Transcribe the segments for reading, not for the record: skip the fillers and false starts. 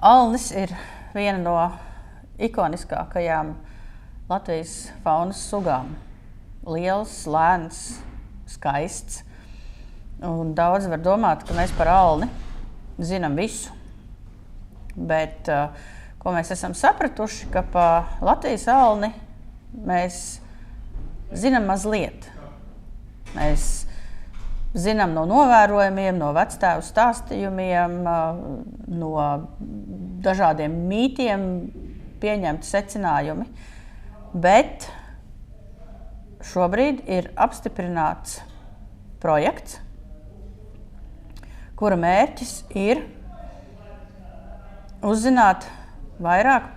Alnis ir viena no ikoniskākajām Latvijas faunas sugām. Liels, lēns, skaists. Un daudz var domāt, ka mēs par Alni zinām visu. Bet ko mēs esam sapratuši, ka pa Latvijas Alni mēs zinām mazliet. Mēs zinām no novērojumiem, no vectēvu stāstījumiem, no dažādiem mītiem pieņemti secinājumi. Bet šobrīd ir apstiprināts projekts, kura mērķis ir uzzināt vairāk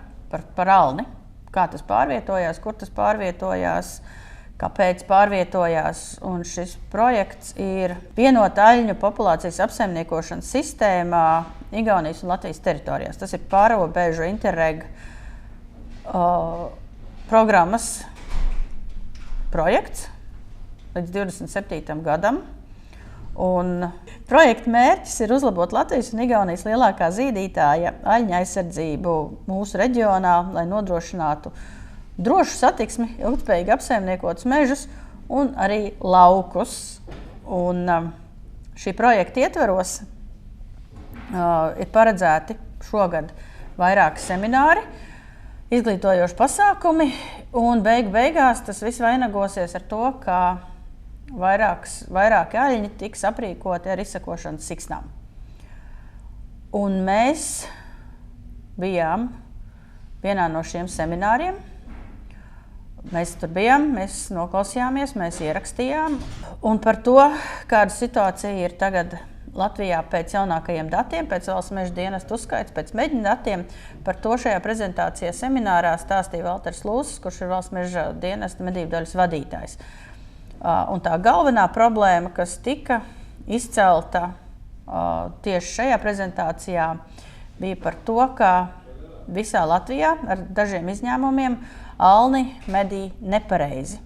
par Alni, kā tas pārvietojās, kur tas pārvietojās, kāpēc pārvietojās. Un šis projekts ir vienota aļņu populācijas apsaimniekošanas sistēmā Igaunijas un Latvijas teritorijās. Tas ir pārrobežu Interreg programmas projekts līdz 27. gadam. Un projekta mērķis ir uzlabot Latvijas un Igaunijas lielākā zīdītāja aļņa aizsardzību mūsu reģionā, lai nodrošinātu drošu satiksmi, ilgtspējīgi apsaimniekotus mežus un arī laukus. Un šī projekta ietveros ir paredzēti šogad vairāki semināri, izglītojoši pasākumi, un beigās tas viss vainagosies ar to, ka vairāki aļņi tiks aprīkoti ar izsekošanas siksnām. Un mēs bijām vienā no šiem semināriem. Mēs tur bijām, mēs noklausījāmies, mēs ierakstījām. Un par to, kāda situācija ir tagad Latvijā pēc jaunākajiem datiem, pēc Valsts meža dienesta uzskaits, pēc meģņu datiem, par to šajā prezentācijā seminārā stāstīja Valters Lūsis, kurš ir Valsts meža dienesta medību daļas vadītājs. Un tā galvenā problēma, kas tika izcelta tieši šajā prezentācijā, bija par to, ka visā Latvijā ar dažiem izņēmumiem Alni medī nepareizi.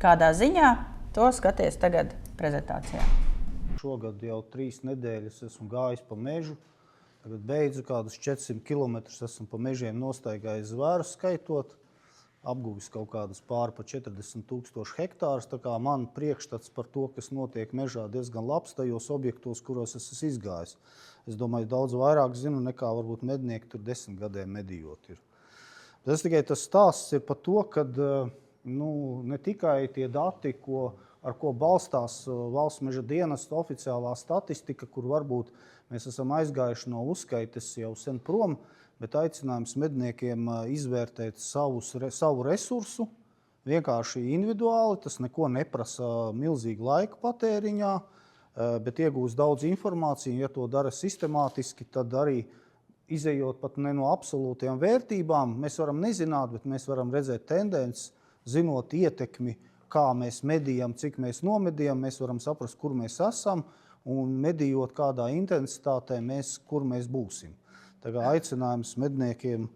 Kādā ziņā, to skaties tagad prezentācijā. Šogad jau 3 nedēļas esmu gājis pa mežu. Tagad beidzu kādus 400 kilometrus esmu pa mežiem nostaigājis zvērus skaitot. Apguvis kaut kādas pāri pa 40,000 hektārus. Tā kā man priekšstats par to, kas notiek mežā, diezgan labs tajos objektos, kuros es esmu izgājis. Es domāju, daudz vairāk zinu nekā varbūt mednieki tur 10 gadiem medījot ir. Tas tikai tas stāsts ir par to, ka ne tikai tie dati, ar ko balstās Valsts meža dienesta oficiālā statistika, kur varbūt mēs esam aizgājuši no uzskaites jau sen prom, bet aicinājums medniekiem izvērtēt savu resursu, vienkārši individuāli, tas neko neprasa milzīgu laiku patēriņā, bet iegūst daudz informāciju, ja to dara sistemātiski, tad arī izejot pat ne no absolūtajām vērtībām, mēs varam nezināt, bet mēs varam redzēt tendences, zinot ietekmi, kā mēs medījam, cik mēs nomedījam, mēs varam saprast, kur mēs esam, un medījot kādā intensitātē, kur mēs būsim. Tā kā aicinājums medniekiem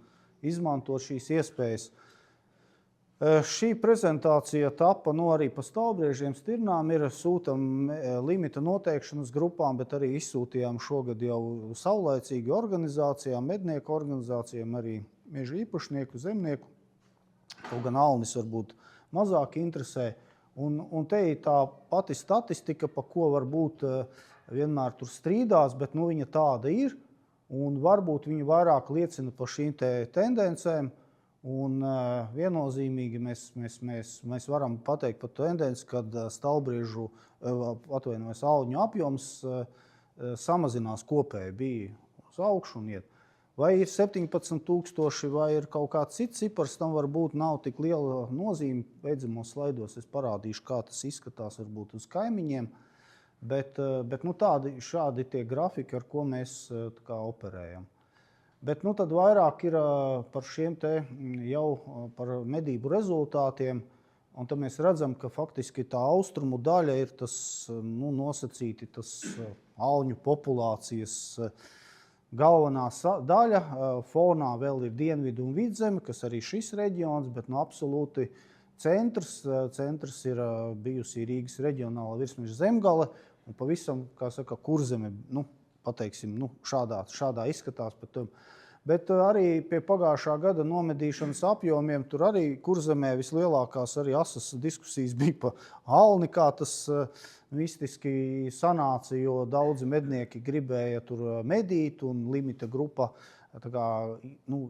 izmantot šīs iespējas. Šī prezentācija tapa arī pa stāvbriežiem stirnām, sūtam limita noteikšanas grupām, bet arī izsūtījām šogad jau saulaicīgi organizācijām, mednieku organizācijām, arī meža īpašnieku, zemnieku. Kaut gan Alnis varbūt mazāk interesē. Un te ir tā pati statistika, pa ko varbūt vienmēr tur strīdās, bet viņa tāda ir. Un varbūt viņi vairāk liecina par šīm tendencēm. Un viennozīmīgi mēs varam pateikt par tendenci, kad stalbriežu, aļņu apjoms samazinās kopēji, bija uz augšu un iet. Vai ir 17,000 vai ir kaut kāds cits cipars, tam varbūt nav tik liela nozīme. Beidzamos slaidos es parādīšu, kā tas izskatās varbūt uz kaimiņiem. Bet šādi tie grafiki, ar ko mēs operējam. Bet tad vairāk ir par šiem jau par medību rezultātiem. Un tad mēs redzam, ka faktiski tā austrumu daļa ir tas nosacīti aļņu populācijas galvenā daļa. Fonā vēl ir Dienvidu un Vidzeme, kas arī šis reģions, bet absolūti centrs ir bijusi Rīgas reģionāla virsmeža zemgale un pavisam, kā saka, Kurzeme, pateiksim, šādā izskatās. Bet arī pie pagājušā gada nomedīšanas apjomiem tur arī Kurzemē vislielākās arī asas diskusijas bija pa alni, kā tas mistiski sanāca, jo daudzi mednieki gribēja tur medīt un limita grupa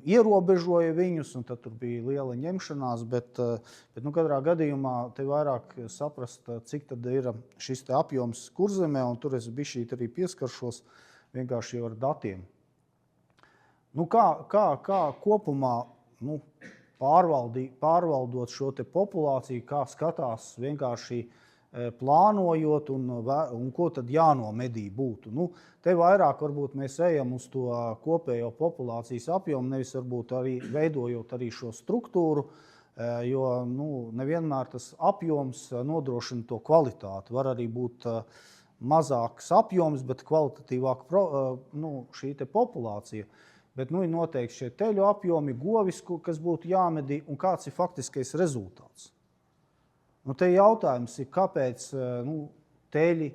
ierobežoja viņus, un tad tur bija liela ņemšanās, bet katrā gadījumā te vairāk saprast, cik tad ir šis te apjoms Kurzemē, un tur es bišķīt arī pieskaršos vienkārši jau ar datiem. Kā kopumā pārvaldot šo te populāciju, kā skatās vienkārši plānojot un ko tad jānomedī būtu. Te vairāk varbūt mēs ejam uz to kopējo populācijas apjomu, nevis varbūt arī veidojot arī šo struktūru, jo nevienmēr tas apjoms nodrošina to kvalitāti. Var arī būt mazāks apjoms, bet kvalitatīvāk šī te populācija. Bet ir noteikti šie teļu apjomi, govis, kas būtu jāmedī, un kāds ir faktiskais rezultāts. Te jautājums ir, kāpēc teļi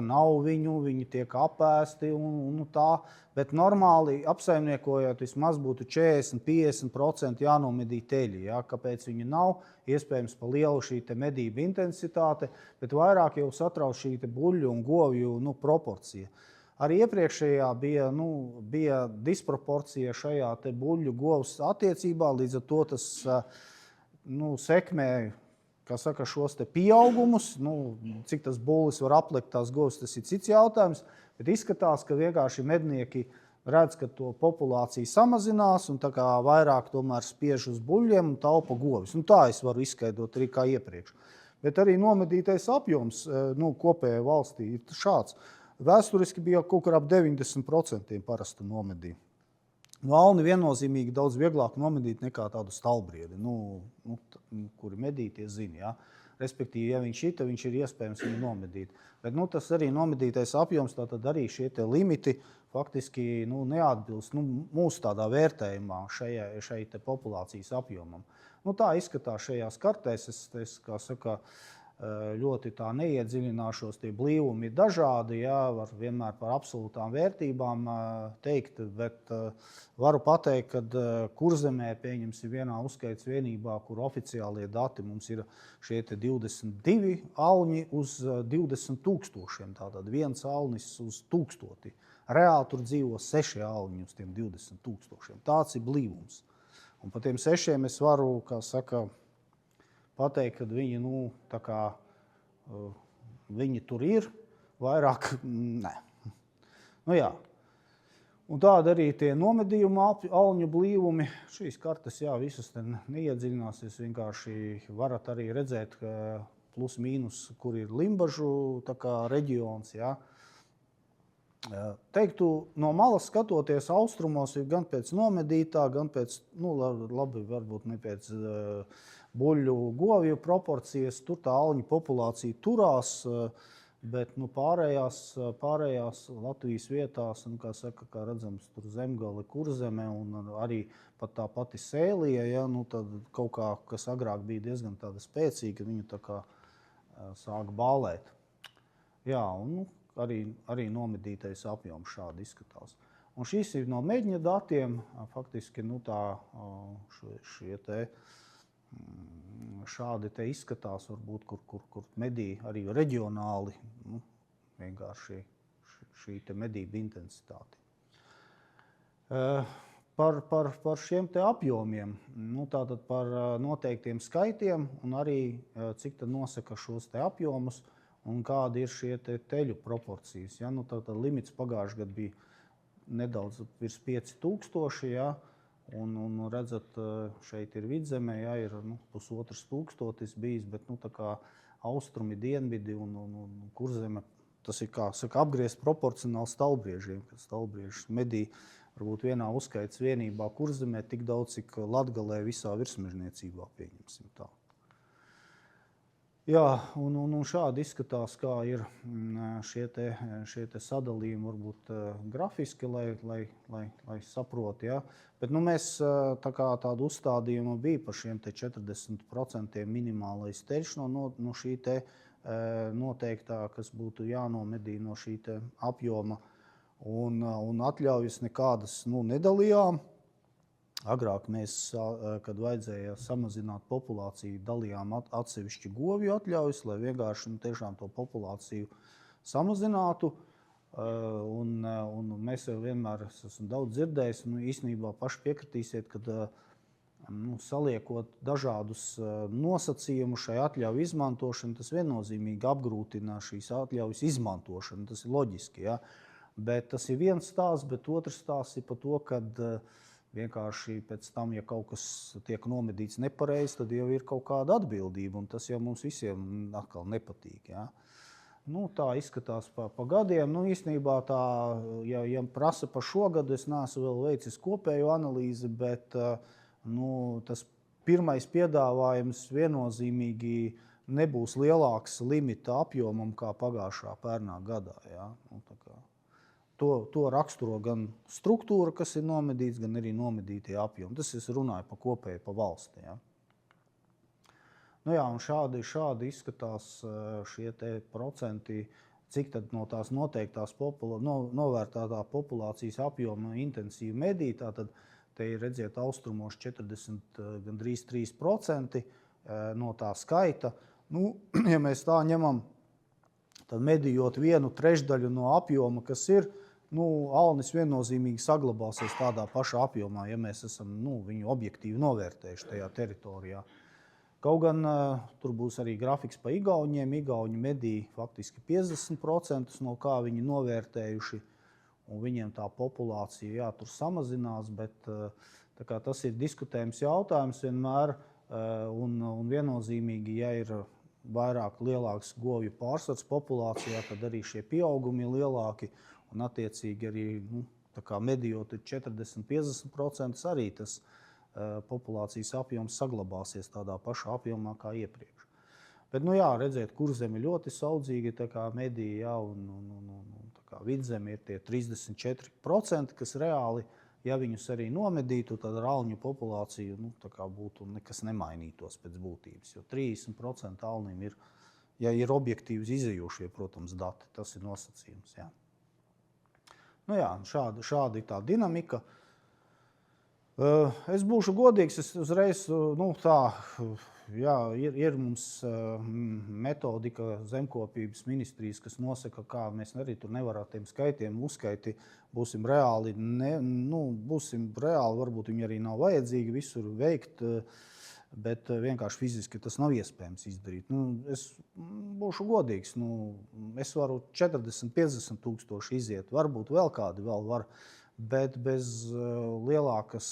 nav viņi tiek apēsti un tā, bet normāli apsaimniekojot vismaz būtu 40–50% jānomedī teļi. Ja? Kāpēc viņi nav? Iespējams pa lielu šī te medību intensitāte, bet vairāk jau satrauc šī te buļļu un govju proporcija. Arī iepriekšējā bija disproporcija šajā te buļļu govs attiecībā, līdz ar to tas sekmē, kā saka, šos te pieaugumus, cik tas bullis var aplikt tās govs, tas ir cits jautājums, bet izskatās, ka vienkārši mednieki redz, ka to populācija samazinās un tā kā vairāk tomēr spiež uz buļļiem un taupa govis. Tā es varu izskaidrot arī kā iepriekš. Bet arī nomedītais apjoms kopējai valstī ir šāds. Vēsturiski bija kaut kur ap 90% parasta nomedīja. Alni viennozīmīgi daudz vieglāk nomedīt nekā tādu stalbriedi, kuri medītie zina. Ja? Respektīvi, ja viņš ir, tad viņš ir iespējams viņu nomedīt. Bet tas arī nomedītais apjoms, tātad arī šie te limiti faktiski neatbilst mūsu tādā vērtējumā šai te populācijas apjomam. Tā izskatās šajās kartēs, es kā saka, ļoti tā neiedziļināšos, tie blīvumi ir dažādi, var vienmēr par absolūtām vērtībām teikt, bet varu pateikt, ka Kurzemē, pieņemsim, vienā uzskaits vienībā, kur oficiālie dati mums ir šie 22 alņi uz 20 000, tātad viens alnis uz 1000. Reāli tur dzīvo 6 alņi uz tiem 20 000. Tāds ir blīvums. Un par tiem 6 es varu, kā saka, pateikt, ka viņi, viņi tur ir, vairāk ne. Jā. Un tāda arī tie nomedījuma alņu blīvumi, šīs kartes, visas te neiedziļināsies, vienkārši varat arī redzēt, ka plus mīnus, kur ir Limbažu reģions, Teiktu, no malas skatoties austrumos ir gan pēc nomedītā, gan pēc, labi, varbūt ne pēc buļļu govju proporcijas, tur tā alņu populācija turās, bet pārējās Latvijas vietās, kā redzams, tur Zemgale, Kurzeme un arī pat tā pati Sēlija, tad kaut kā, kas agrāk bija diezgan tāda spēcīga, viņu tā kā sāk bālēt. Un arī nomedītais apjoms šādi izskatās. Un šīs ir no meģņa datiem, faktiski šie te šādi te izskatās, varbūt, kur medī arī reģionāli, vienkārši šī te medība intensitāte. Par šiem te apjomiem, tātad par noteiktiem skaitiem un arī cik tad nosaka šos te apjomus un kādi ir šie te teļu proporcijas. Tātad limits pagājušajā gadā bija nedaudz virs 5000, un redzat, šeit ir Vidzemē, ir 1500 bijis, bet tā kā austrumi, dienvidi un Kurzeme, tas ir, kā saka, apgriezt proporcionāli stalbriežiem, kad stalbriežs medī varbūt vienā uzskaits vienībā Kurzemē tik daudz, cik Latgalē visā virsmežniecībā, pieņemsim tā. Un šādi izskatās, kā ir šie te sadalījumi varbūt grafiski, lai saprot. Bet mēs tādu uzstādījumu bija par šiem te 40% minimālais teļš no šī te noteiktā, kas būtu jānomedī no šī te apjoma. un atļaujas nekādas nedalījām. Agrāk mēs, kad vajadzēja samazināt populāciju, dalījām atsevišķi govju atļaujas, lai vienkārši tiešām to populāciju samazinātu. Un mēs jau vienmēr esam daudz dzirdējis, un īstenībā paši piekritīsiet, kad saliekot dažādus nosacījumus šai atļauju izmantošanu, tas viennozīmīgi apgrūtina šīs atļaujas izmantošanu. Tas ir loģiski, ja? Bet tas ir viens stāsts, bet otrs stāsts ir par to, kad vienkārši pēc tam, ja kaut kas tiek nomedīts nepareizi, tad jau ir kaut kāda atbildība, un tas jau mums visiem atkal nepatīk. Ja? Tā izskatās pa gadiem. Īstenībā tā, ja prasa par šo gadu, es neesmu vēl veicis kopēju analīzi, bet tas pirmais piedāvājums viennozīmīgi nebūs lielāks limita apjomam kā pagājušā pērnā gadā. Ja? To raksturo gan struktūra, kas ir nomedīts, gan arī nomedītie apjomi. Tas es runāju par kopēju, pa valsti. Ja? Un šādi izskatās šie te procenti, cik tad no tās noteiktās novērtētā populācijas apjoma intensīvi medī. Tātad te ir, redziet, austrumos 40, gandrīz 3% no tā skaita. Ja mēs tā ņemam, tad medījot 1/3 no apjoma, kas ir, alnis viennozīmīgi saglabāsies tādā pašā apjomā, ja mēs esam viņu objektīvi novērtējuši tajā teritorijā. Kaut gan tur būs arī grafiks pa igauņiem. Igauņi medī faktiski 50% no kā viņi novērtējuši, un viņiem tā populācija tur samazinās, bet tā kā tas ir diskutējums jautājums vienmēr, un viennozīmīgi, ja ir vairāk lielāks govju pārsvars populācijā, tad arī šie pieaugumi ir lielāki, un attiecīgi arī medījot 40–50%, arī tas populācijas apjoms saglabāsies tādā pašā apjomā kā iepriekš. Bet, redziet, kurzeme ļoti saudzīgi medīja, un vidzeme ir tie 34%, kas reāli, ja viņus arī nomedītu, tad ar alņu populāciju būtu nekas nemainītos pēc būtības, jo 30% alnim ir, ja ir objektīvi izējošie, protams, dati, tas ir nosacījums. Jā. Šāda ir tā dinamika. Es būšu godīgs, es uzreiz, ir mums metodika zemkopības ministrijas, kas nosaka, kā mēs arī tur nevaram tiem skaitiem uzskaiti, būsim reāli, varbūt viņi arī nav vajadzīgi visur veikt, bet vienkārši fiziski tas nav iespējams izdarīt. Es būšu godīgs, es varu 40–50 tūkstoši iziet, varbūt vēl kādi vēl var, bet bez lielākas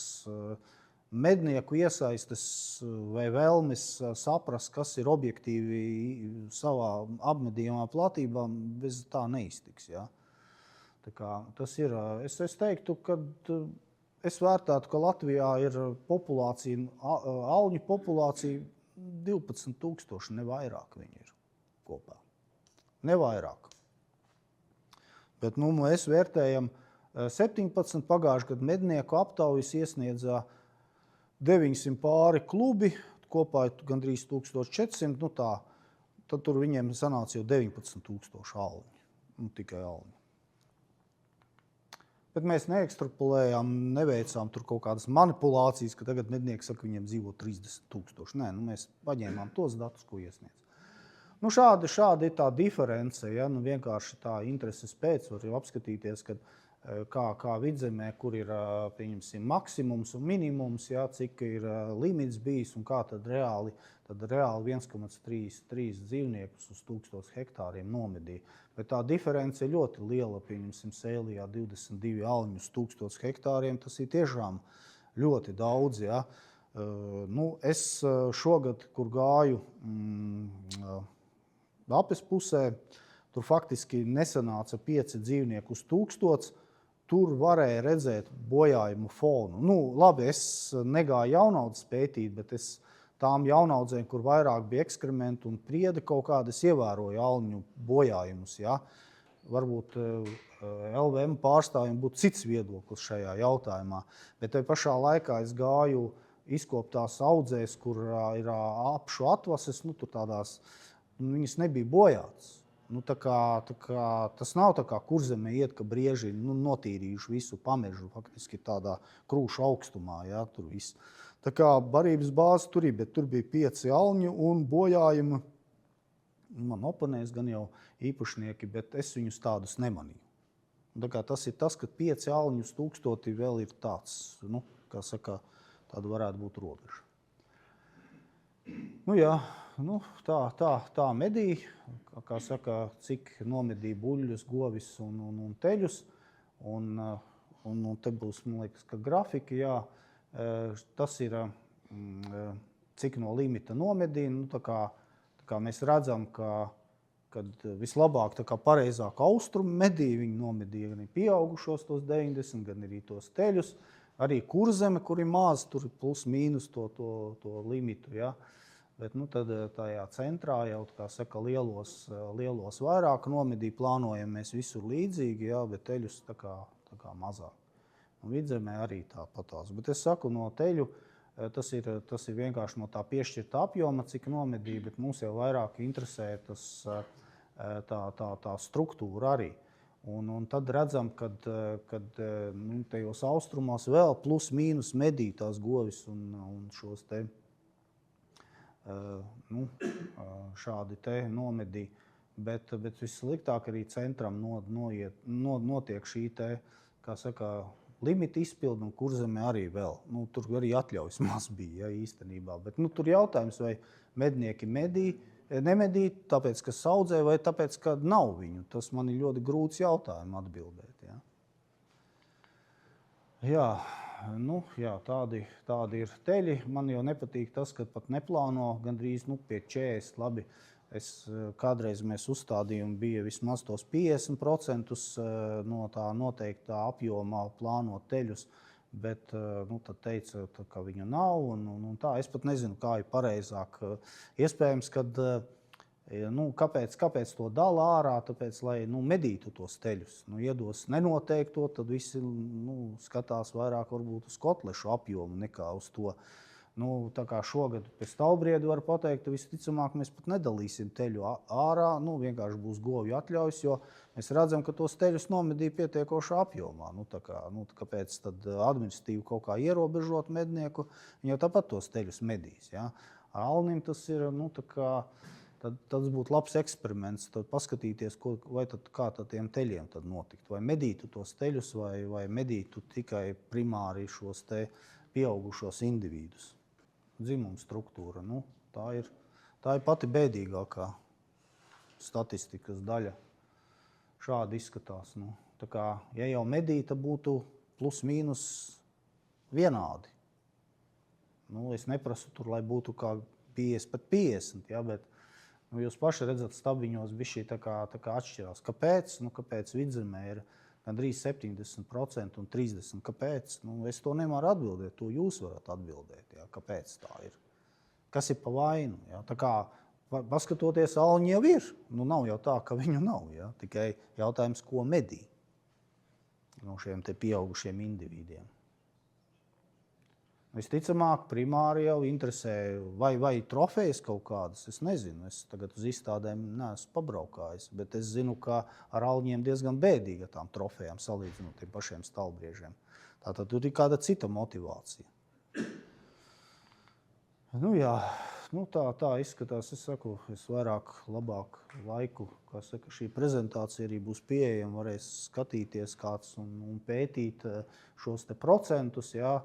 mednieku iesaistes vai vēlmes saprast, kas ir objektīvi savā apmedījumā platībā, bez tā neiztiks. Ja? Tā kā tas ir, es teiktu, ka es vērtētu, ka Latvijā ir populācija, alņu populācija 12 000, ne vairāk viņi ir kopā. Ne vairāk. Bet mēs vērtējam 17 pagājušajā gadā mednieku aptaujas iesniedzā 900 pāri klubi, kopā ir gandrīz 1400, tad tur viņiem sanāca jau 19 000 alņi, tikai alņi. Bet mēs neekstrapolējām, neveicām tur kaut kādas manipulācijas, ka tagad mednieki saka, viņiem dzīvo 30 000. Nē, mēs paņēmām tos datus, ko iesniedz. Šāda ir tā diference, ja? Vienkārši tā intereses pēc var jau apskatīties, kad kā vidzemē, kur ir, pieņemsim, maksimums un minimums, ja? Cik ir limits bijis un kā tad reāli 1,3 dzīvniekus uz 1000 hektāriem nomedīja. Bet tā diference ir ļoti liela, pieņemsim, Sēlijā 22 alņu uz 1000 hektāriem, tas ir tiešām ļoti daudz. Ja? Es šogad, kur gāju Apes pusē, tur faktiski nesanāca 5 dzīvnieku uz 1000, tur varēja redzēt bojājumu fonu. Labi, es negāju jaunaudzes pētīt, bet es tām jaunaudzēm, kur vairāk bija ekskrementi un priedi kaut kādas, ievēroja alņu bojājumus. Ja? Varbūt LVM pārstāvjiem būtu cits viedoklis šajā jautājumā, bet te pašā laikā es gāju izkoptās audzēs, kur ir apšu atvases, tur tādās, viņas nebija bojātas. tā kā, tas nav tā kā Kurzemē iet, ka brieži notīrījuši visu pamežu, faktiski tādā krūšu augstumā, ja, tur viss. Tā kā barības bāze tur ir, bet tur bija 5 alņu un bojājumi. Man oponēs gan jau īpašnieki, bet es viņus tādus nemanīju. Tā kā tas ir tas, ka 5 alņu uz 1000 vēl ir tāds, kā saka, tāda varētu būt robeža. Jā, tā medī, kā saka, cik nomedīja buļļus, govis un teļus. Un te būs, man liekas, ka grafika, jā, tas ir, cik no limita nomedīja. Tā kā mēs redzam, kad vislabāk, tā kā pareizāk austrumu medīja, viņi nomedīja gan pieaugušos tos 90, gan arī tos teļus. Arī Kurzeme, kur ir maz, tur ir plus mīnus to limitu, ja. Bet tad tajā centrā jau, kā saka, lielos vairāk nomedī, plānojam mēs visur līdzīgi, ja, bet teļus tā kā mazāk. Un Vidzemē arī tāpatās. Bet es saku, no teļu tas ir vienkārši no tā piešķirta apjoma, cik nomedī, bet mums jau vairāk interesē tā struktūra arī. Un tad redzam, kad tajos austrumos vēl plus mīnus medī tās govis un šos te šādi te nomedī. Bet vissliktāk arī centram notiek šī te, kā saka, limita izpildu, un Kurzemē arī vēl. Tur arī atļaujas maz bija, ja, īstenībā. Bet tur jautājums, vai mednieki nemedī, tāpēc, ka saudzē, vai tāpēc, ka nav viņu. Tas man ir ļoti grūts jautājums atbildēt. Ja. Jā, tādi ir teļi. Man jau nepatīk tas, ka pat neplāno gandrīz pie 40. Labi, kādreiz mēs uzstādījumi bija vismaz tos 50% no tā noteiktā apjomā plānot teļus, bet tad teica, ka viņu nav. Un tā, es pat nezinu, kā ir pareizāk. Iespējams, kad kāpēc to dala ārā, tāpēc, lai medītu tos teļus. Iedos nenoteikto, tad visi skatās vairāk varbūt uz kotlešu apjomu nekā uz to. Tā kā šogad pēc Taubriedu var pateikt, visticamāk mēs pat nedalīsim teļu ārā, vienkārši būs govju atļaujas, jo mēs redzam, ka tos teļus nomedīja pietiekošā apjomā. Kāpēc tad administratīvi kaut kā ierobežot mednieku, viņi jau tāpat tos teļus medīs. Ja? Alnim tas ir, tas būtu labs eksperiments, tad paskatīties, kā tad tiem teļiem tad notikt. Vai medītu tos teļus, vai medītu tikai primāri šos te pieaugušos individus. Dzimuma struktūra, tā ir pati bēdīgākā statistikas daļa. Šādi izskatās. Tā kā, ja jau medīta būtu plus mīnus vienādi. Es neprasu tur, lai būtu kā 50 pret 50, ja, bet jūs paši redzat, stabiņos bišķi tā kā atšķirās. Kāpēc? Kāpēc Vidzemē ir gandrīz 70% un 30%. Kāpēc? Es to nevaru atbildēt, to jūs varat atbildēt. Ja? Kāpēc tā ir? Kas ir pa vainu? Ja? Tā kā paskatoties, alņi jau ir. Nav jau tā, ka viņu nav. Ja? Tikai jautājums, ko medī no šiem te pieaugušiem individiem. Visticamāk, primāri jau interesē, vai trofejas kaut kādas, es nezinu. Es tagad uz izstādēm neesmu pabraukājis, bet es zinu, ka ar alņiem diezgan bēdīgi ar tām trofejām salīdzinot tiem pašiem stalbriežiem. Tātad tur ir kāda cita motivācija. Jā, tā izskatās. Es saku, es labāk laiku, kā saka, šī prezentācija arī būs pieejama, varēs skatīties kāds un pētīt šos te procentus, jā.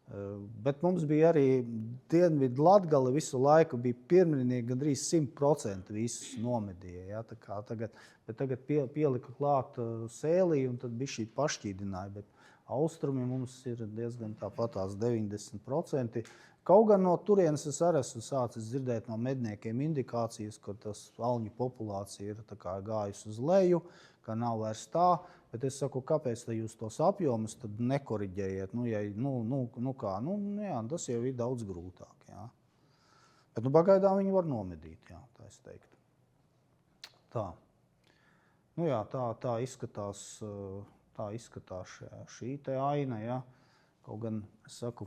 Bet mums bija arī Dienvidu Latgale visu laiku bija pirmrinieki gandrīz 100% visus nomedīja. Ja? Tagad pielika klāt Sēlī un tad bija šī pašķīdināja. Bet austrumi mums ir diezgan tāpatās 90%. Kaut gan no turienes es arī esmu sācis dzirdēt no medniekiem indikācijas, ka tas alņu populācija ir tā kā gājusi uz leju, ka nav vairs tā. Bet es saku, kāpēc jūs tos apjomus tad nekoriģējiet? Jā, tas jau ir daudz grūtāk. Jā. Bet pagaidām viņi var nomedīt, jā, tā es teiktu. Tā. Tā izskatās šī te aina. Jā. Kaut gan, es saku,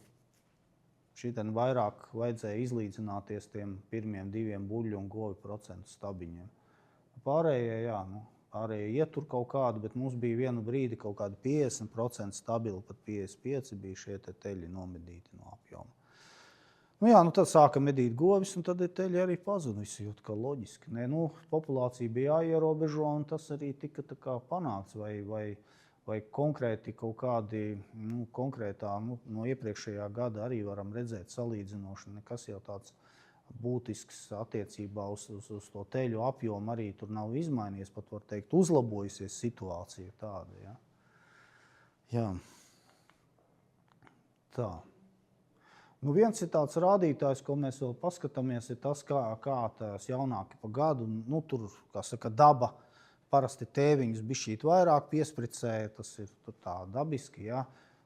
šī ten vairāk vajadzēja izlīdzināties tiem pirmiem 2 buļļu un govi procentu stabiņiem. pārējie, jā, pārējie ietur kaut kādu, bet mums bija vienu brīdi kaut kādi 50% stabili, pat 55% bija šie teļi nomedīti no apjoma. Tad sāka medīt govis, un tad teļi arī pazuda. Visi jūt, ka loģiski. Populācija bija jāierobežo, un tas arī tika tā kā panāks, vai konkrēti kaut kādi, konkrētā, no iepriekšējā gada arī varam redzēt salīdzinoši, nekas jau tāds būtisks attiecībā uz to teļu apjomu arī tur nav izmainījies, pat var teikt, uzlabojusies situācija tāda, ja. Jā. Tā. Viens ir tāds rādītājs, ko mēs vēl paskatāmies, ir tas, kā tās jaunāki pa gadu, tur, kā saka, daba, parasti tēviņus bišķīt vairāk piespricēja, tas ir tā dabiski, ja.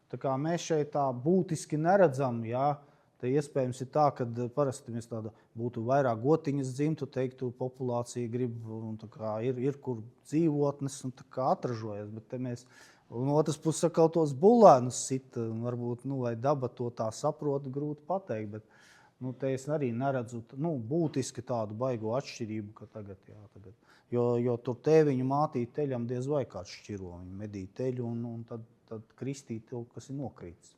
Tā kā mēs šeit tā būtiski neredzam, ja, te iespējams ir tā, ka parasti mēs tāda būtu vairāk gotiņas dzimtu, teiktu, populācija grib, un tā kā ir kur dzīvotnes, un tā kā atražojas, bet te mēs, un otras puses atkal tos bulēnus sit, un varbūt, vai daba to tā saprot, grūti pateikt, bet, te es arī neredzu, būtiski tādu baigo atšķirību, ka tagad. Jo tur tēviņu mātīt teļam diez vai kāds šķiro, viņi medī teļu, un tad kristīt to, kas ir nokrīts.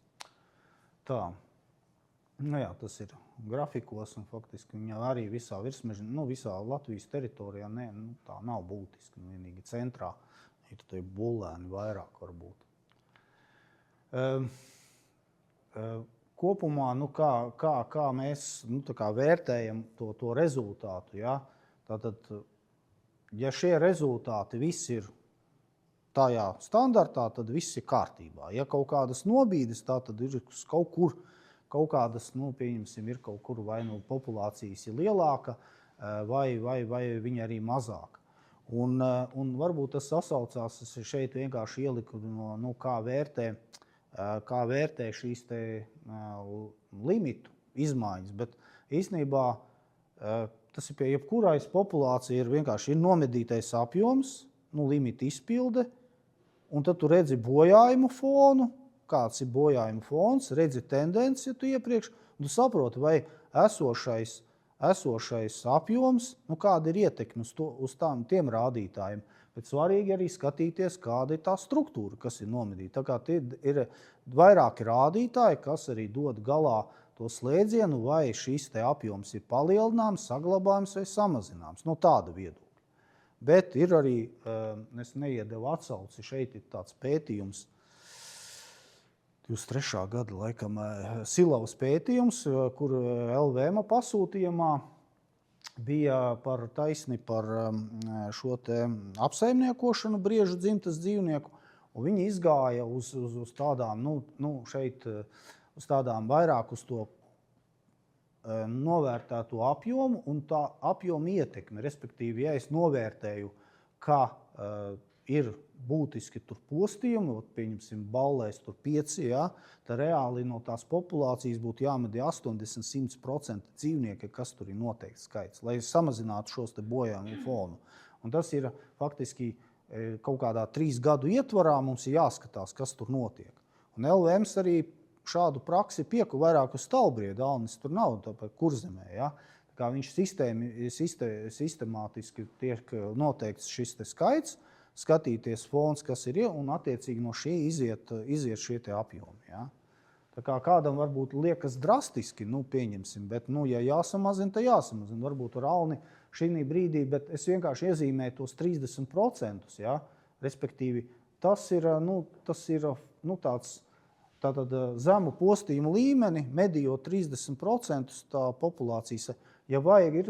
Tā. Tas ir grafikos, un faktiski viņa arī visā virsmeža, visā Latvijas teritorijā tā nav būtiski, vienīgi centrā ir tie bulēni vairāk varbūt. Kopumā, kā mēs vērtējam to rezultātu, ja? Tātad, ja šie rezultāti visi ir tajā standartā, tad viss ir kārtībā. Ja kaut kādas nobīdes, tad ir kaut kādas, pieņemsim, ir kaut kur vai populācijas ir lielāka, vai viņa arī mazāka. Un varbūt tas sasaucās, es šeit vienkārši ieliku, kā vērtē šīs te limitu izmaiņas, bet īstenībā tas ir pie jebkurais populācija ir vienkārši nomedītais apjoms, limita izpilde, un tad tu redzi bojājumu fonu, kāds ir bojājuma fons, redzi tendenci, ja tu iepriekš, un tu saproti, vai esošais apjoms, kāda ir ietekme uz tiem rādītājiem. Bet svarīgi arī skatīties, kāda ir tā struktūra, kas ir nomedīta. Tā kā ir vairāki rādītāji, kas arī dod galā to slēdzienu, vai šis te apjoms ir palielināms, saglabājams vai samazināms. Tāda viedokļa. Bet ir arī, es neiedevu atsauci, šeit ir tāds pētījums, 23. gada, laikam, Silavas pētījums, kur LVM pasūtījumā bija par šo te apsaimniekošanu briežu dzimtas dzīvnieku, un viņi izgāja uz tādām, šeit, uz tādām vairāk uz to novērtēto apjomu un tā apjoma ietekme. Respektīvi, ja es novērtēju, ka ir būtiski tur postījumi, pieņemsim, ballēs tur 5, ja, tad reāli no tās populācijas būtu jāmedī 80–100% dzīvnieki, kas tur ir noteikts skaits, lai samazinātu šos te bojājumu fonu. Un tas ir faktiski kaut kādā 3 gadu ietvarā mums ir jāskatās, kas tur notiek. Un LVMs arī šādu praksi pieku vairāk uz Stalbrieda, Alnis tur nav tāpēc kurzemē, ja. Tā kā viņš sistemātiski tiek noteikts šis te skaits, skatīties fons, kas ir, un attiecīgi no šī iziet šie te apjomi. Ja? Tā kā kādam varbūt liekas drastiski, pieņemsim, bet, ja jāsamazina, tad jāsamazina. Varbūt ar Alni šī brīdī, bet es vienkārši iezīmēju tos 30%, ja? Respektīvi, tas ir tāds tātad zemu postījumu līmeni, medījot 30% tā populācijas. Ja vajag, ir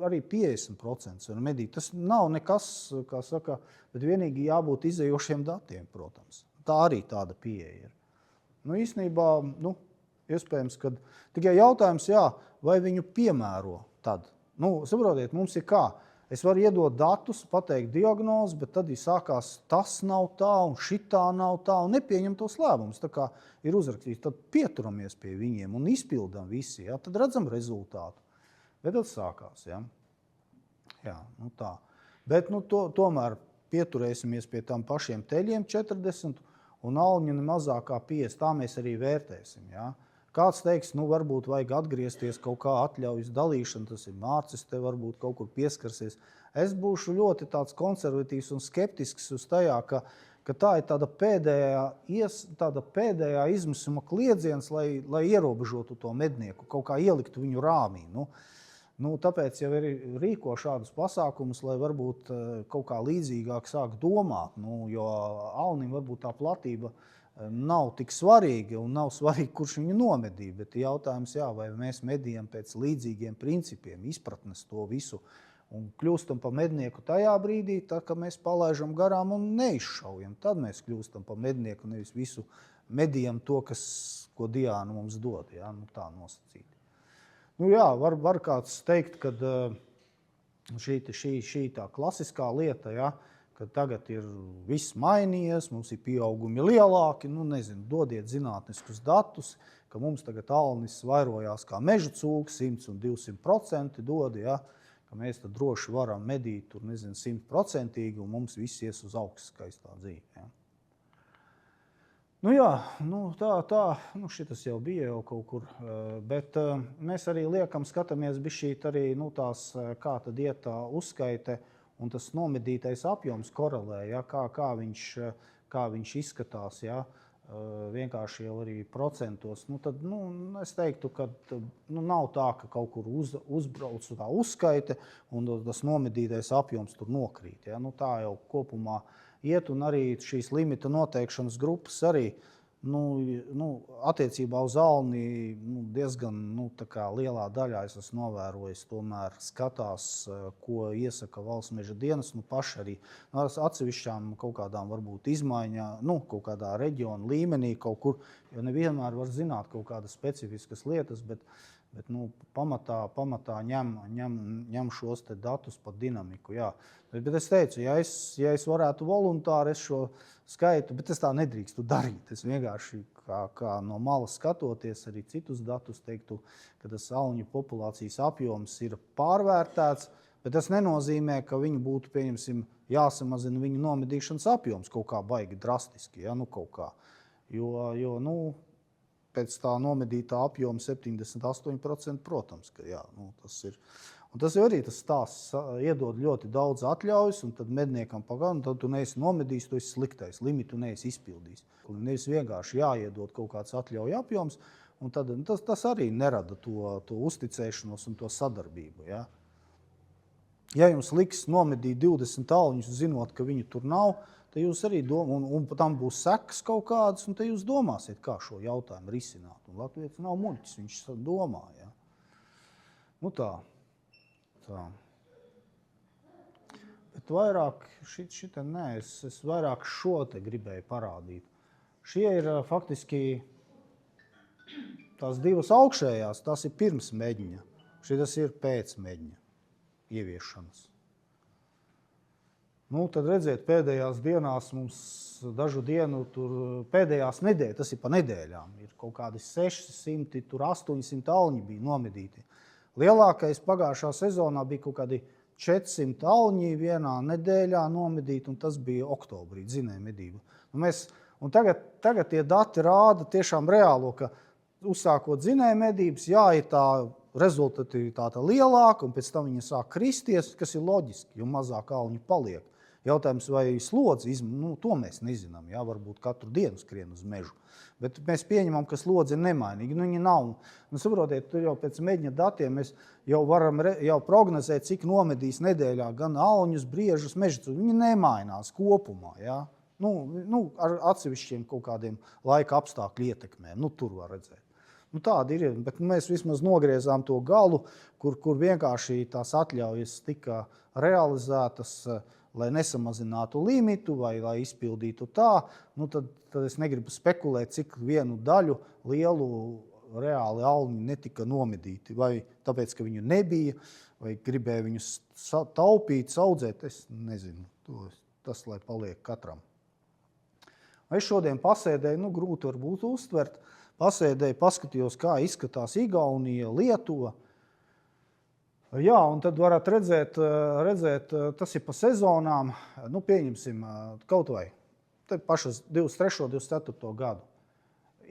arī 50% var medīt. Tas nav nekas, kā saka, bet vienīgi jābūt izējošiem datiem, protams. Tā arī tāda pieeja ir. Īstenībā, iespējams, ka tikai jautājums, vai viņu piemēro tad. Saprotiet, mums ir kā? Es varu iedot datus, pateikt diagnozi, bet tad sākās tas nav tā un šitā nav tā un nepieņem tos lēmumus. Tā kā ir uzrakstīts, tad pieturamies pie viņiem un izpildam visi, ja? Tad redzam rezultātu. Bet tad sākās, ja? Jā, tā. Bet tomēr pieturēsimies pie tām pašiem teļiem 40 un Alņa mazākā 50. Tā mēs arī vērtēsim, ja? Kāds teiks, varbūt vajag atgriezties kaut kā atļaujas dalīšana, tas ir Mārcis, te varbūt kaut kur pieskarsies. Es būšu ļoti tāds konservatīvs un skeptisks uz tajā, ka tā ir tāda pēdējā izmisuma kliedziens, lai ierobežotu to mednieku, kaut kā ieliktu viņu rāmī. Tāpēc jau ir rīko šādus pasākumus, lai varbūt kaut kā līdzīgāk sāk domāt, jo alnim varbūt tā platība nav tik svarīga un nav svarīgi, kurš viņu nomedīja, bet jautājums, vai mēs medījam pēc līdzīgiem principiem, izpratnes to visu un kļūstam pa mednieku tajā brīdī, tā, ka mēs palaižam garām un neizšaujam. Tad mēs kļūstam pa mednieku, nevis visu medījam to, ko Diāna mums dod, tā nosacīt. Var kāds teikt, ka šī tā klasiskā lieta, ka tagad ir viss mainījies, mums ir pieaugumi lielāki, dodiet zinātniskus datus, ka mums tagad alnis vairojās kā meža cūks, 100 un 200% dod, ka mēs tad droši varam medīt tur, 100% un mums viss ies uz augstu skaistā dzīve. Šitas jau bija jau kaut kur, bet mēs arī skatāmies bišķīt arī, tās, kā tad iet tā uzskaite, un tas nomedītais apjoms korelē, kā viņš izskatās, vienkārši jau arī procentos. Tad es teiktu, ka nav tā, ka kaut kur uzbrauc tā uzskaite, un tas nomedītais apjoms tur nokrīt. Tā jau kopumā iet, un arī šīs limita noteikšanas grupas arī attiecībā uz alni diezgan tā kā lielā daļā es esmu novērojis, tomēr skatās, ko iesaka Valsts meža dienas, paši arī atsevišķām kaut kādām varbūt izmaiņā, kaut kādā reģiona līmenī kaut kur, jo nevienmēr var zināt kaut kādas specifiskas lietas, bet pamatā ņem šos te datus par dinamiku. Bet es teicu, ja es varētu voluntāri, es šo skaitu, bet es tā nedrīkstu darīt. Es vienkārši kā no malas skatoties arī citus datus teiktu, ka tas alņu populācijas apjoms ir pārvērtēts, bet tas nenozīmē, ka viņu būtu, pieņemsim, jāsamazina viņu nomedīšanas apjoms kaut kā baigi drastiski, kaut kā. Jo pēc tā nomedītā apjoma 78%, protams, ka tas ir. Un tas jau arī tas stāsts iedod ļoti daudz atļaujas, un tad medniekam pagaidām, tad tu neesi nomedījis, tu esi sliktais, limitu neesi izpildījis. Nevis vienkārši jāiedod kaut kāds atļauja apjoms, un tad tas arī nerada to uzticēšanos un to sadarbību. Ja jums liks nomedīt 20 alņus, zinot, ka viņu tur nav, tad jūs arī un tam būs sekas kaut kādas, un tad jūs domāsiet, kā šo jautājumu risināt. Un latvietis nav muļķis, viņš domā. Tā. Bet vairāk es vairāk šo te gribēju parādīt. Šie ir faktiski tās divas augšējās, tas ir pirms meģņa. Šitas ir pēc meģņa ieviešanas. Tad redziet, pēdējās dienās mums dažu dienu, pēdējās nedēļas, tas ir pa nedēļām, ir kaut kādi 600, 800 alņi bija nomedīti. Lielākais pagājušā sezonā bija kaut kādi 400 alņi vienā nedēļā nomedīti, un tas bija oktobrī, dzinēja medība. Un tagad tie dati rāda tiešām reālo, ka uzsākot dzinēja medības, ir tā rezultatīvitāte lielāka, un pēc tam viņa sāk kristies, kas ir loģiski, jo mazāk alņi paliek. Jautājums, vai slodzi to mēs nezinām, varbūt katru dienu skrien uz mežu. Bet mēs pieņemam, ka slodzi ir nemainīga. Viņa nav. Saprotiet, tur jau pēc meģņa datiem mēs jau varam prognozēt, cik nomedīs nedēļā gan alņus, briežus, mežus. Viņi nemainās kopumā. Ar atsevišķiem kaut kādiem laika apstākļu ietekmēm. Tur var redzēt. Tāda ir, bet mēs vismaz nogriezām to galu, kur vienkārši tās atļaujas tika realizētas, lai nesamazinātu limitu vai lai izpildītu tā, tad es negribu spekulēt, cik vienu daļu lielu reāli alņi netika nomedīti. Vai tāpēc, ka viņu nebija, vai gribēja viņus taupīt, audzēt, es nezinu. Tas, lai paliek katram. Es šodien pasēdēju, grūti varbūt uztvert, pasēdēju, paskatījos, kā izskatās Igaunija, Lietuva. Un tad varat redzēt, tas ir pa sezonām, pieņemsim kaut vai, te pašas 23. 24. gadu.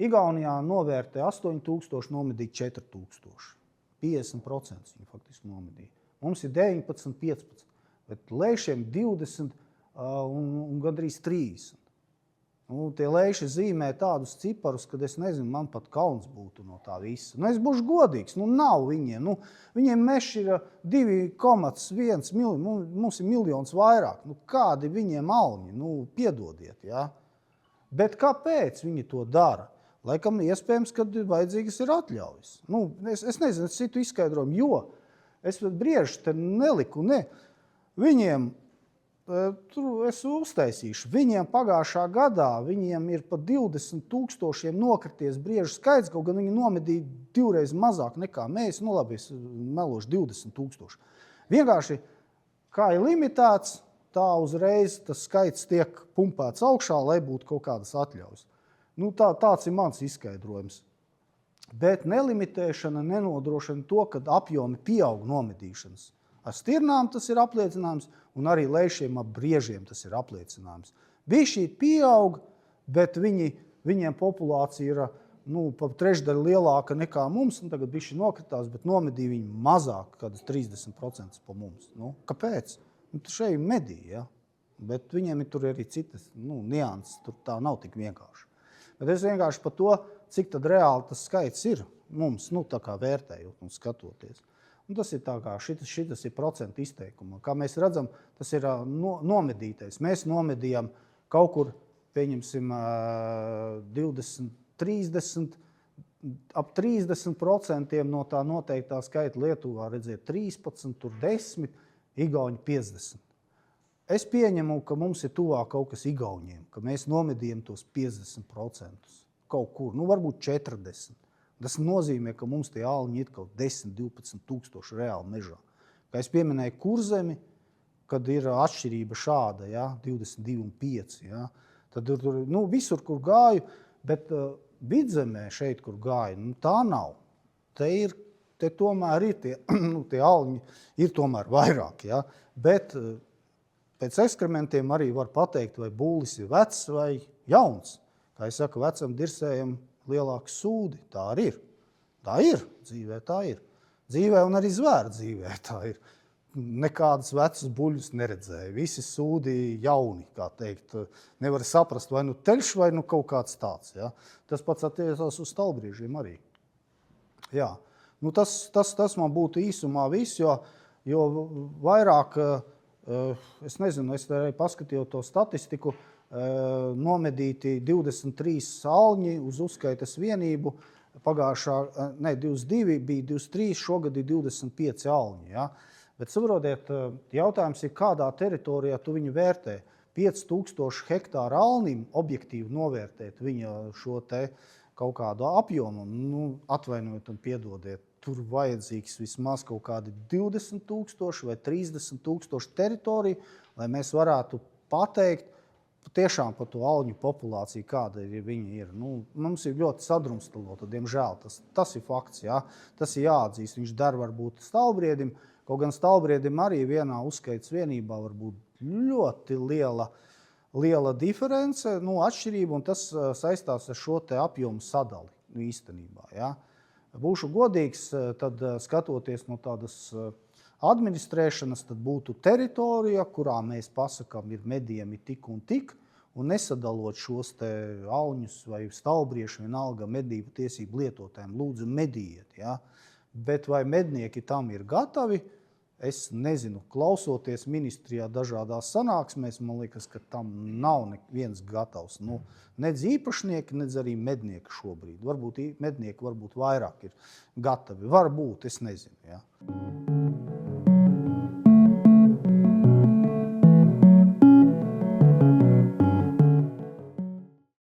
Igaunijā novērtē 8000, nomedīja 4000. 50% viņi faktiski nomedīja. Mums ir 19, 15, bet lēšiem 20 un gandrīz 30. Tie lēši zīmē tādus ciparus, kad es nezinu, man pat kauns būtu no tā visa. Es būšu godīgs, nav viņiem. Viņiem meši ir 2,1 miljoni, mums ir miljons vairāk. Kādi viņiem alņi? Piedodiet, ja? Bet kāpēc viņi to dara? Laikam iespējams, kad vajadzīgas ir atļaujas. Es nezinu, es citu izskaidrojumu, jo es brieži te neliku, Viņiem, es uztaisīšu, viņiem pagājušā gadā, viņiem ir pa 20 000 nokrities briežu skaits, kaut gan viņi nomedīja 2 reizes mazāk nekā mēs, labi, es melošu 20 000. Vienkārši, kā ir limitēts, tā uzreiz tas skaits tiek pumpēts augšā, lai būtu kaut kādas atļaujas. Tāds ir mans izskaidrojums. Bet nelimitēšana nenodrošina to, kad apjomi pieaug nomedīšanas. Ar stirnām tas ir apliecinājums, un arī lēšiem ap briežiem tas ir apliecinājums. Bišķīt pieaug, bet viņiem populācija ir pa trešdaļu lielāka nekā mums, un tagad bišķi nokritās, bet nomedīja viņi mazāk, kādas 30% pa mums. Kāpēc? Šeit medīja, ja? Bet viņiem ir tur arī citas nianses, tur tā nav tik vienkārši. Bet es vienkārši par to, cik tad reāli tas skaits ir mums, tā kā vērtējot un skatoties. Un tas ir tā kā, šitas ir procentu izteikuma. Kā mēs redzam, tas ir nomedītais. Mēs nomedījām kaut kur, pieņemsim, 20, 30, ap 30% no tā noteiktā skaita. Lietuvā redziet 13, tur 10, Igauņi 50. Es pieņemu, ka mums ir tuvāk kaut kas Igauņiem, ka mēs nomedījam tos 50% kaut kur, varbūt 40. Tas nozīmē, ka mums tie āliņi ir kaut 10-12 tūkstoši reāli mežā. Kā es pieminēju Kurzemi, kad ir atšķirība šāda, ja, 22,5. Ja, tad visur, kur gāju, bet Vidzemē šeit, kur gāju, tā nav. Te tomēr ir tie āliņi, ir tomēr vairāk. Ja, bet pēc ekskrementiem arī var pateikt, vai būlis ir vecs vai jauns. Kā es saku, vecam dirsējam lielāki sūdi. Tā arī ir. Tā ir. Dzīvē tā ir. Dzīvē un arī zvēru dzīvē tā ir. Nekādas vecas buļļus neredzēja. Visi sūdi jauni, kā teikt. Nevar saprast, vai teļš, vai kaut kāds tāds. Ja? Tas pats attiecās uz stalbriežiem arī. Jā. Tas man būtu īsumā viss, jo vairāk, es nezinu, es arī paskatīju to statistiku, nomedīti 23 alņi uz uzskaitas vienību, pagājušā, 22 bija 23, šogad ir 25 alņi. Ja? Bet saprotiet, jautājums ir, kādā teritorijā tu viņu vērtē. 5000 hektāru alnim objektīvi novērtēt viņa šo te kaut kādu apjomu, atvainojiet un piedodiet, tur vajadzīgs vismaz kaut kādi 20 000 vai 30 000 teritoriju, lai mēs varētu pateikt, tiešām par to alņu populāciju, kāda viņi ir. Mums ir ļoti sadrumstalota, diemžēl. Tas ir fakts, jā. Tas ir jāatzīst. Viņš der varbūt stalbriedim, kaut gan stalbriedim arī vienā uzskaitas vienībā var būt ļoti liela diference, atšķirība, un tas saistās ar šo te apjomu sadali īstenībā. Jā. Būšu godīgs, tad skatoties no tādas administrēšanas, tad būtu teritorija, kurā mēs pasakām, ir medījumi tik un tik, un nesadalot šos te auņus vai stalbriešu vienalga medību tiesību lietotājiem. Lūdzu, medījiet. Ja? Bet vai mednieki tam ir gatavi? Es nezinu, klausoties ministrijā dažādās sanāksmēs, man liekas, ka tam nav neviens gatavs. Nedz īpašnieki, nedz arī mednieki šobrīd. Varbūt mednieki varbūt vairāk ir gatavi. Varbūt, es nezinu. Ja?